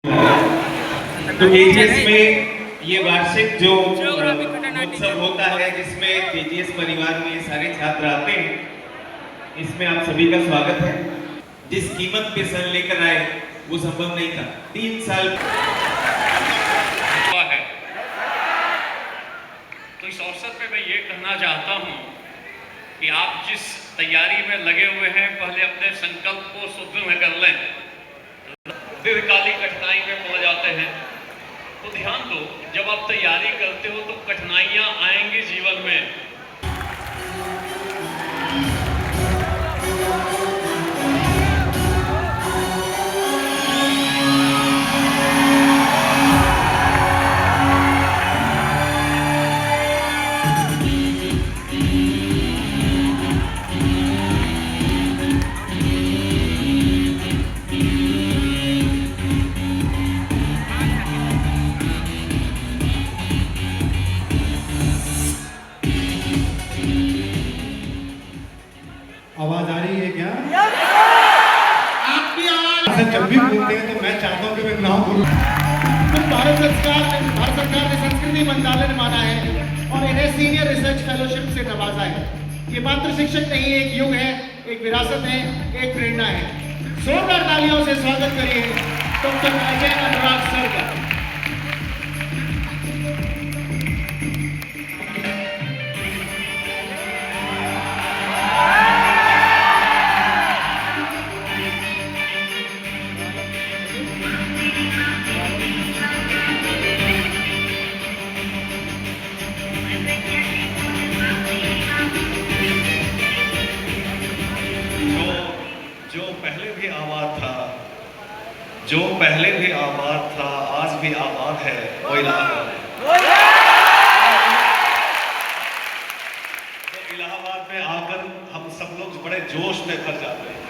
तो केजीएस में ये वार्षिक जो उत्सव होता है जिसमें केजीएस परिवार में ये सारे छात्र आते हैं, इसमें आप सभी का स्वागत है। जिस कीमत पे सर लेकर आए वो संभव नहीं था। 3 साल हुआ है। तो इस अवसर पे मैं ये कहना चाहता हूँ कि आप जिस तैयारी में लगे हुए हैं, पहले अपने संकल्प को सुदृढ़ कर लें। दीर्घकालिक कठिनाई में पड़ जाते हैं तो ध्यान दो, जब आप तैयारी करते हो तो कठिनाइयां आएंगी जीवन में। आवाज आ रही है क्या? आपकी आवाज जब भी बोलते हैं तो मैं चाहता हूँ कि मैं नाम बोलूं। तो भारत सरकार ने संस्कृति मंत्रालय ने माना है और इन्हें सीनियर रिसर्च फेलोशिप से नवाजा है। ये मात्र शिक्षक नहीं, एक युग है, एक विरासत है, एक प्रेरणा है। जोरदार तालियों से स्वागत करिए डॉक्टर अजय अनुराग सर का। जो पहले भी आबाद था, आज भी आबाद है, वो इलाहाबाद है। तो इलाहाबाद में आकर हम सब लोग बड़े जोश में भर जाते हैं।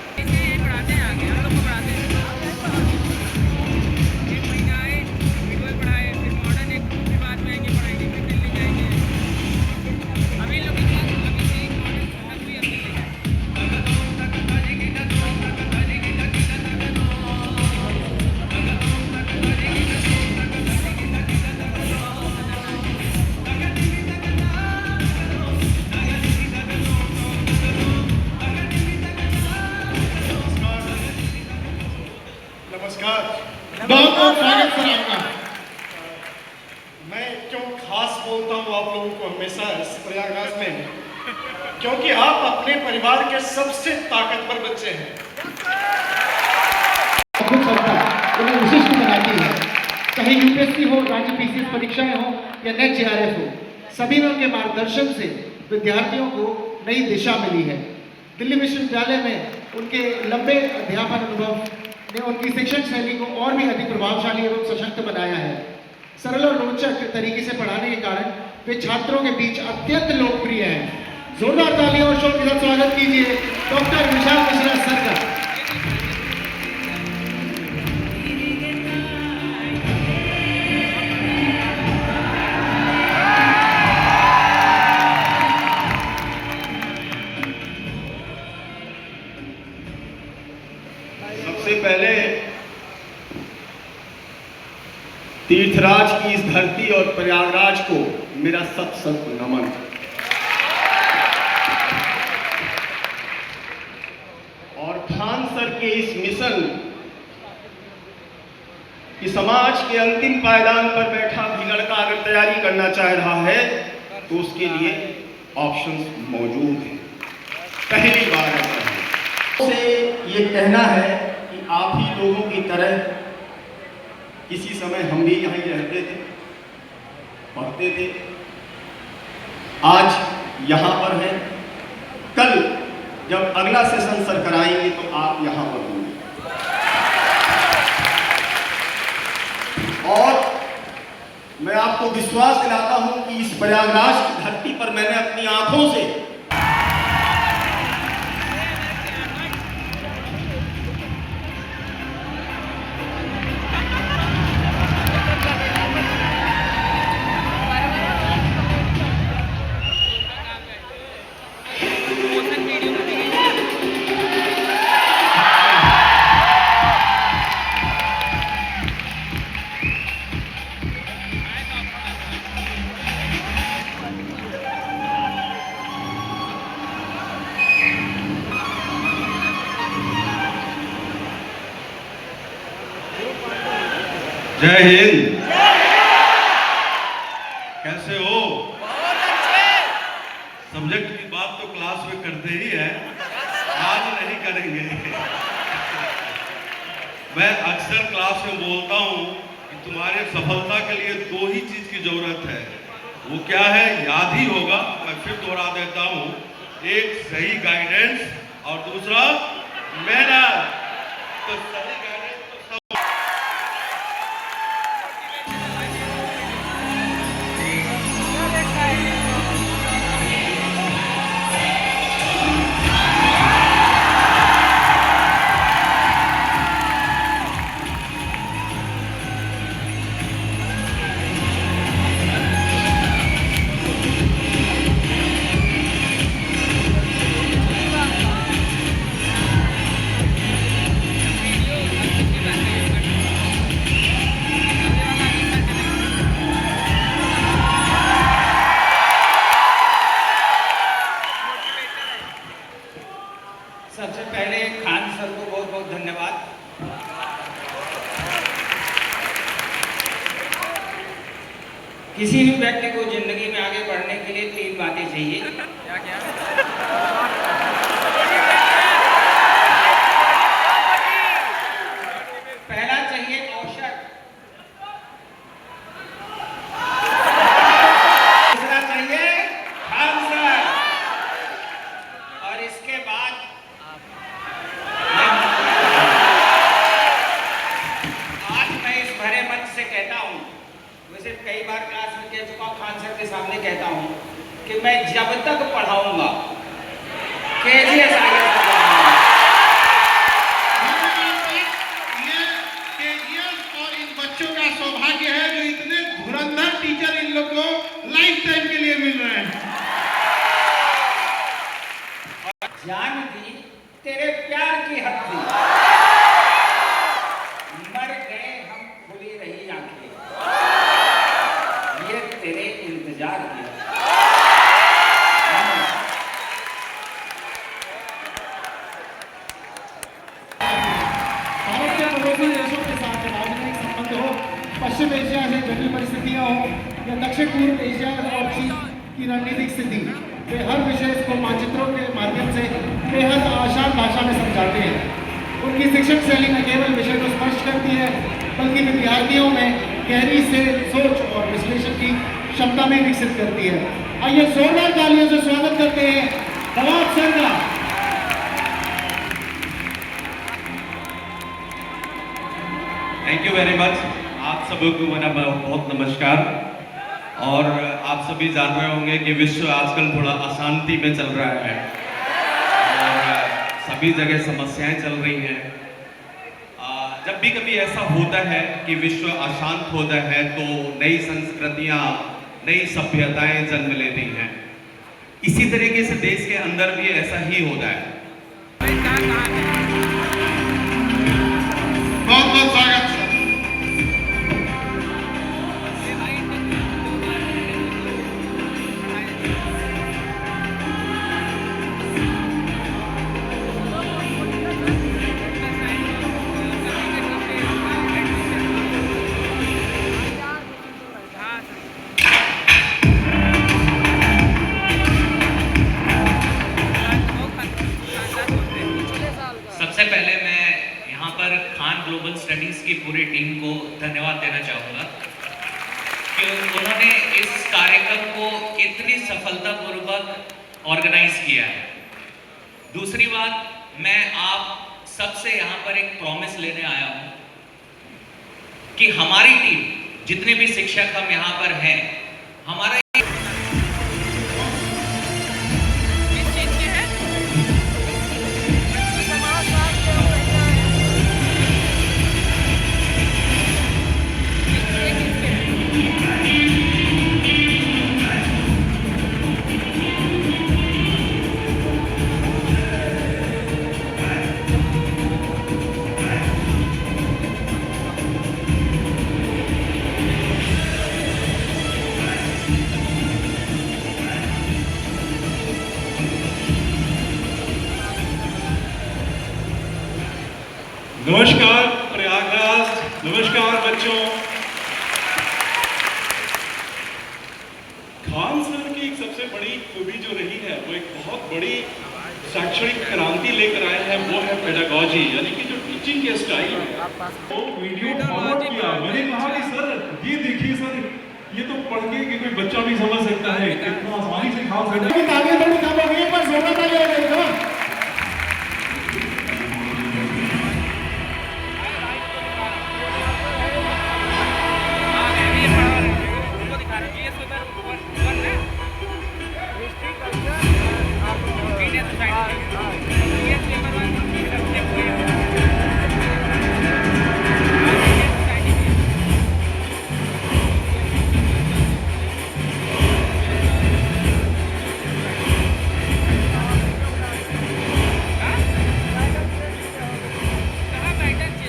बहुत बहुत स्वागत सर आपका। मैं क्यों खास बोलता हूँ आप लोगों को हमेशा इस प्रयागराज में, क्योंकि आप अपने परिवार के सबसे ताकतवर बच्चे हैं। विशिष्ट बनाती है, चाहे यूपीएससी हो, राज्य पीसीएस परीक्षाएं हो या नेट जेआरएफ हो, सभी में उनके मार्गदर्शन से विद्यार्थियों को नई दिशा मिली है। दिल्ली विश्वविद्यालय में उनके लंबे अध्यापन अनुभव ने उनकी शिक्षण शैली को और भी अधिक प्रभावशाली एवं सशक्त बनाया है। सरल और रोचक तरीके से पढ़ाने के कारण वे छात्रों के बीच अत्यंत लोकप्रिय हैं। जोरदार तालियों और शोर के साथ स्वागत कीजिए डॉक्टर विशाल मिश्रा सर का। सबसे पहले तीर्थराज की इस धरती और प्रयागराज को मेरा सत सत नमन। और खान सर के इस मिशन कि समाज के अंतिम पायदान पर बैठा भी लड़का अगर तैयारी करना चाह रहा है तो उसके लिए ऑप्शंस मौजूद हैं। पहली बार ऐसा है। से ये कहना है कि आप ही लोगों की तरह किसी समय हम भी यहीं रहते थे, पढ़ते थे, आज यहाँ पर हैं। कल जब अगला सेशन सर कराएंगे तो आप यहाँ पर होंगे। और मैं आपको विश्वास दिलाता हूँ कि इस प्रयागराज की धरती पर मैंने अपनी आंखों से जय हिंद। कैसे हो? सब्जेक्ट की बात तो क्लास में करते ही है, आज नहीं करेंगे। मैं अक्सर क्लास में बोलता हूं कि तुम्हारे सफलता के लिए दो ही चीज की जरूरत है। वो क्या है? याद ही होगा, मैं फिर दोहरा देता हूं। एक सही गाइडेंस और दूसरा मेहनत। तो सही गाइडेंस तो सब। सबसे पहले खान सर को बहुत बहुत धन्यवाद। किसी भी व्यक्ति को जिंदगी में आगे बढ़ने के लिए 3 बातें चाहिए। पहला चाहिए कौशल, दूसरा चाहिए खान सर, और इसके बाद आज मैं इस भरे मंच से कहता हूं, वैसे कई बार क्लास में कह चुका, खान सर के सामने कहता हूं कि मैं जब तक पढ़ाऊंगा KGS IAS पढ़ाऊंगा। और इन बच्चों का सौभाग्य है जो इतने धुरंधर टीचर इन लोग को लाइफ टाइम के लिए मिल रहे हैं। जान दी तेरे प्यार की हद थी, मर गए हम खुली रही आंखें, ये तेरे इंतजार किया। भारत के पड़ोसी देशों के साथ राजनयिक संबंध हो, पश्चिम एशिया से जटिल परिस्थितियां हो या दक्षिण पूर्व एशिया और चीन की रणनीतिक स्थिति, वे हर विषय को मानचित्रों के माध्यम से बेहद आसान भाषा में समझाते हैं। उनकी शिक्षण शैली न केवल विषय को स्पष्ट करती है, बल्कि विद्यार्थियों में गहरी से सोच और विश्लेषण की क्षमता भी विकसित करती है। आइए जोरदार तालियों से स्वागत करते हैं फवाद सर का। Thank you very much. आप सबको मेरा बहुत नमस्कार। और आप सभी जान रहे होंगे कि विश्व आजकल थोड़ा अशांति में चल रहा है और सभी जगह समस्याएं चल रही हैं। जब भी कभी ऐसा होता है कि विश्व अशांत होता है तो नई संस्कृतियां, नई सभ्यताएं जन्म लेती हैं। इसी तरीके से देश के अंदर भी ऐसा ही होता है। बहुत बहुत स्वागत सर। सबसे पहले मैं यहाँ पर खान ग्लोबल स्टडीज की पूरी टीम को धन्यवाद देना चाहूँगा कि उन्होंने इस कार्यक्रम को इतनी सफलतापूर्वक ऑर्गेनाइज किया है। दूसरी बात, मैं आप सबसे यहाँ पर एक प्रॉमिस लेने आया हूँ कि हमारी टीम, जितने भी शिक्षक हम यहाँ पर हैं, हमारा नमस्कार प्रयागराज, नमस्कार बच्चों। सबसे बड़ी खूबी जो रही है वो एक बहुत बड़ी शैक्षणिक क्रांति लेकर आए हैं, वो है पेडागॉजी, यानी कि जो टीचिंग के स्टाइल है। वो वीडियो फॉरवर्ड किया, मैंने कहा कि सर ये देखिए सर, ये तो पढ़ के कि कोई बच्चा भी समझ सकता है, इतना आसानी से खास है। तालियां थोड़ी कम हो गई है, पर जोरदार तालियां हो गई है।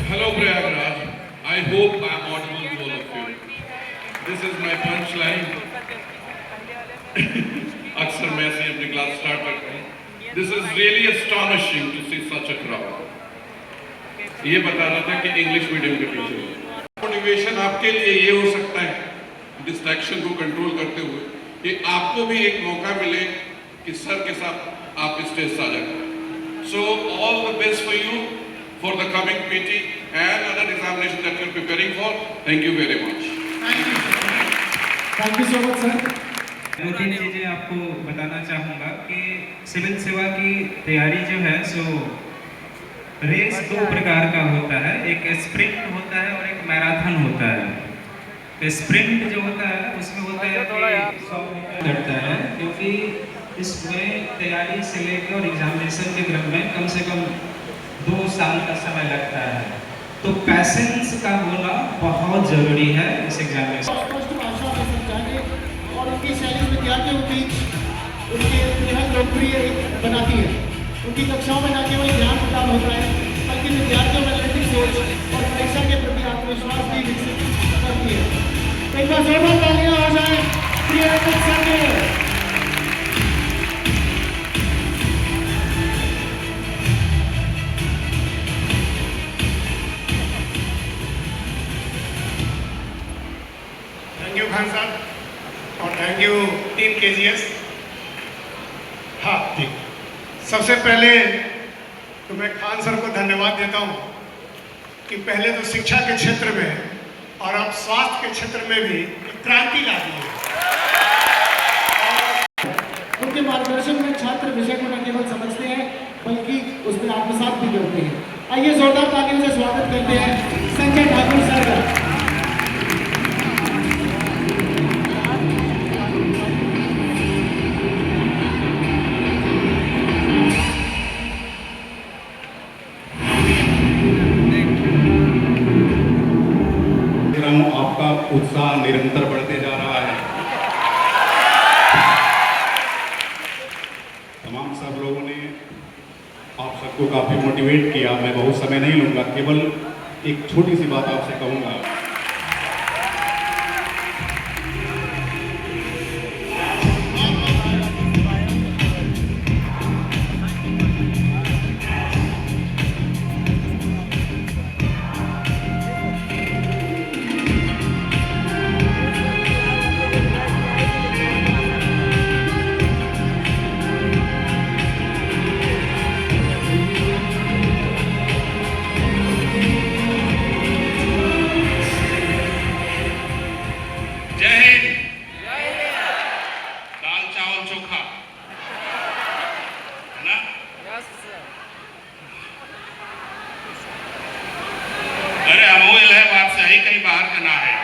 Hello Prayagraj, I hope I am audible to all of you. This is my punchline. अक्सर मैं ऐसे अपनी क्लास स्टार्ट करता हूँ. This is really astonishing to see such a crowd. ये बता रहा था कि इंग्लिश मीडियम के टीचर. मोटिवेशन आपके लिए ये हो सकता है डिस्ट्रैक्शन को कंट्रोल करते हुए कि आपको भी एक मौका मिले कि सर के साथ आप स्टेज साझा करें. So all the best for you for the coming PT and other examination that you're preparing for. Thank you very much. Thank you so much sir. दो तीन चीज़ें आपको बताना चाहूँगा कि सिविल सेवा की तैयारी जो है सो रेस दो प्रकार का होता है, एक स्प्रिंट होता है और एक मैराथन होता है। तो स्प्रिंट जो होता है उसमें होता है कि 100 मीटर लगता है, क्योंकि इसमें तैयारी से लेकर और एग्जामिनेशन के क्रम में कम से कम 2 साल का समय लगता है। तो पैसेंस का होना बहुत ज़रूरी है इस एग्जामिनेशन। स्पष्ट भाषा में समझाने और उनकी शैली विद्यार्थियों के बीच उनके बेहद लोकप्रिय बनाती है। उनकी कक्षाओं में न केवल ज्ञान प्रदान होता है बल्कि विद्यार्थियों में नैतिक सोच और परीक्षा के प्रति आत्मविश्वास भी विकसित करती है। तो एक बार जोरदार तालियां हो जाए प्रिय रतन सर के लिए। थैंक यू खान साहब और थैंक यू टीम KGS। हाँ ठीक, सबसे पहले तो मैं खान सर को धन्यवाद देता हूँ कि पहले तो शिक्षा के क्षेत्र में और अब स्वास्थ्य के क्षेत्र में भी एक क्रांति ला दी है। उनके मार्गदर्शन में छात्र विषय को न केवल समझते हैं बल्कि उसमें आत्मसात भी करते हैं। आइए जोरदार तालियों से स्वागत करते हैं संजय ठाकुर सर का। आपका उत्साह निरंतर बढ़ते जा रहा है। तमाम सब लोगों ने आप सबको काफी मोटिवेट किया। मैं बहुत समय नहीं लूंगा, केवल एक छोटी सी बात आपसे कहूंगा। अरे अमोल है, बात सही कहीं बाहर का ना है।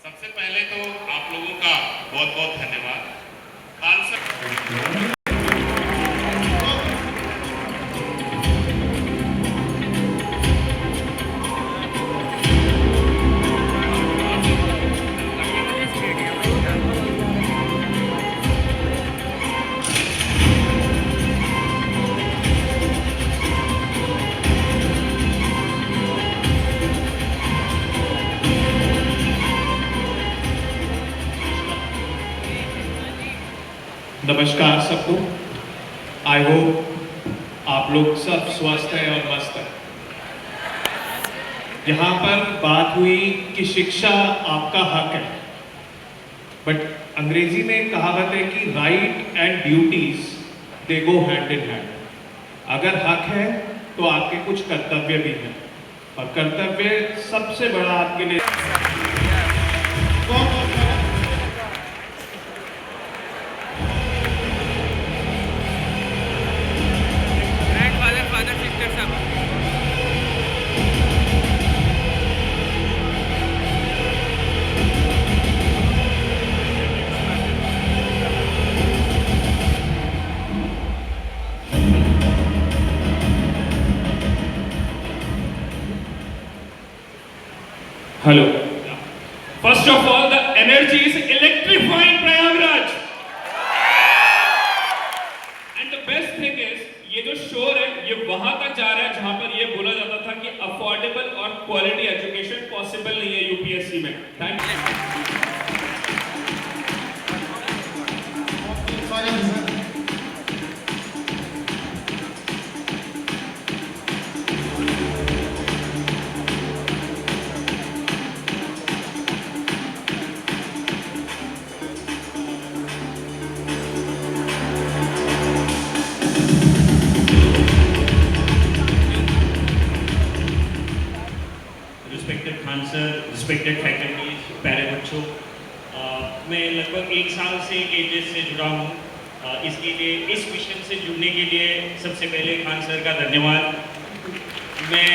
सबसे पहले तो आप लोगों का बहुत बहुत धन्यवाद। खान सर नमस्कार सबको। आई होप आप लोग सब स्वस्थ हैं और मस्त हैं। यहाँ पर बात हुई कि शिक्षा आपका हक है, बट अंग्रेजी में कहावत है कि right and duties they go hand in hand. अगर हक है तो आपके कुछ कर्तव्य भी हैं, और कर्तव्य सबसे बड़ा आपके लिए Hello. First of all, the energy is electrifying Prayagraj. And the best thing is, ये जो शोर है, ये वहां तक जा रहा है जहां पर ये बोला जाता था कि अफोर्डेबल और क्वालिटी एजुकेशन पॉसिबल नहीं है यूपीएससी में। Thank you. Respected Khan sir, respected faculties, प्यारे बच्चों, मैं लगभग 1 साल से केजेस से जुड़ा हूँ। इसके लिए, इस मिशन से जुड़ने के लिए सबसे पहले खान सर का धन्यवाद। मैं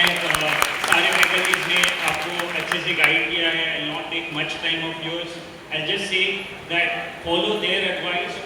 सारे फैकल्टीज ने आपको अच्छे से गाइड किया है। I not take much time of yours, I just say that follow their advice.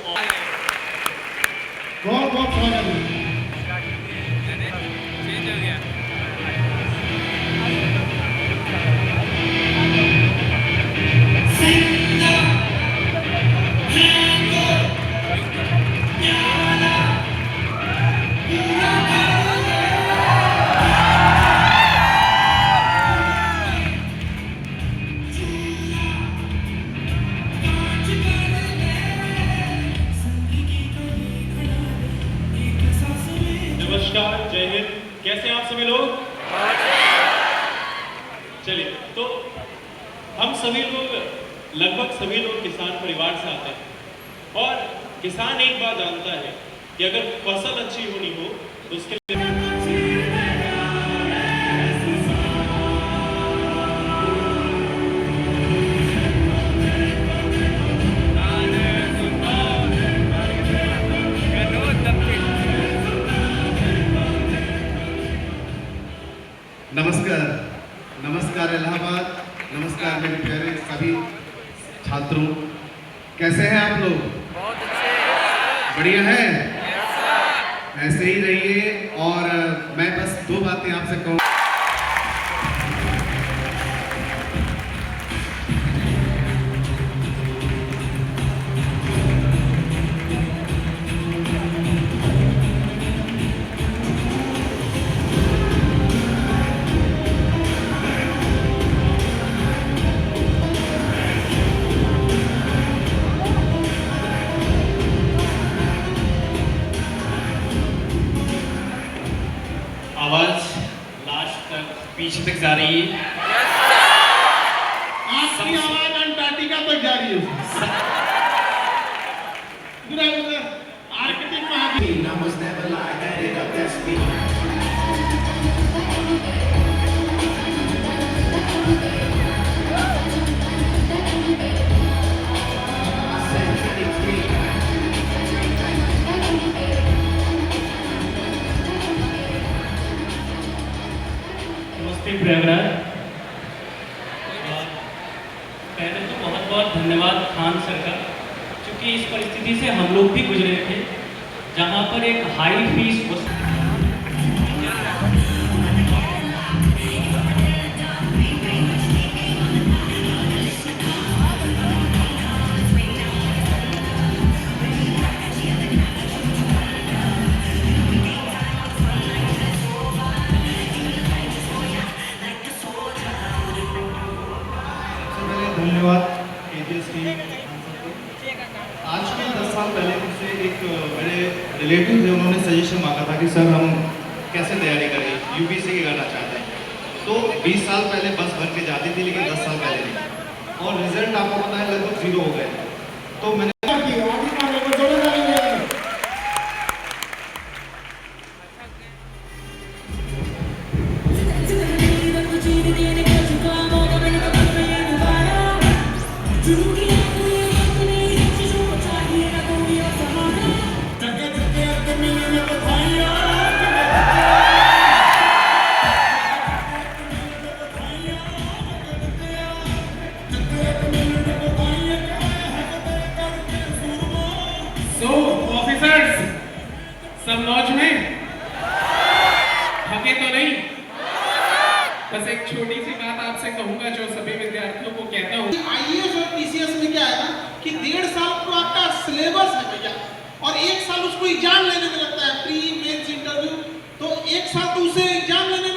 नमस्कार, जय हिंद। कैसे हैं आप सभी लोग? चलिए, तो हम सभी लोग, लगभग सभी लोग किसान परिवार से आते हैं, और किसान एक बात जानता है कि अगर फसल अच्छी होनी हो तो उसके लिए नमस्कार, नमस्कार इलाहाबाद, नमस्कार मेरे प्यारे सभी छात्रों। कैसे हैं आप लोग? बहुत अच्छे। बढ़िया है? ऐसे ही रहिए। और मैं बस 2 बातें आपसे कहूँ। आवाज लास्ट तक, पीछे तक जा रही है। आपकी आवाज अंटार्कटिका तक जा रही है। नमस्ते प्रयागराज। पहले तो बहुत बहुत धन्यवाद खान सर का, क्योंकि इस परिस्थिति से हम लोग भी गुजरे थे जहाँ पर एक हाई फीस धन्यवाद केजीएस टीम। आज के 10 साल पहले मुझसे एक मेरे रिलेटिव थे, उन्होंने सजेशन मांगा था कि सर हम कैसे तैयारी करें, यूपीएससी की करना चाहते हैं। तो 20 साल पहले बस भर के जाती थी, लेकिन 10 साल पहले नहीं। और रिजल्ट आपको पता है लगभग 0 हो गए। तो मैंने ऑफिसर्स सब लॉज में थके तो नहीं? बस एक छोटी सी बात आपसे कहूंगा जो सभी विद्यार्थियों को कहता हूँ। आईएएस और पीसीएस में क्या है ना कि 1.5 साल पूरा आपका सिलेबस है भैया, और 1 साल उसको एग्जाम लेने में लगता है, प्री मेंस इंटरव्यू, तो 1 साल तो उसे एग्जाम लेने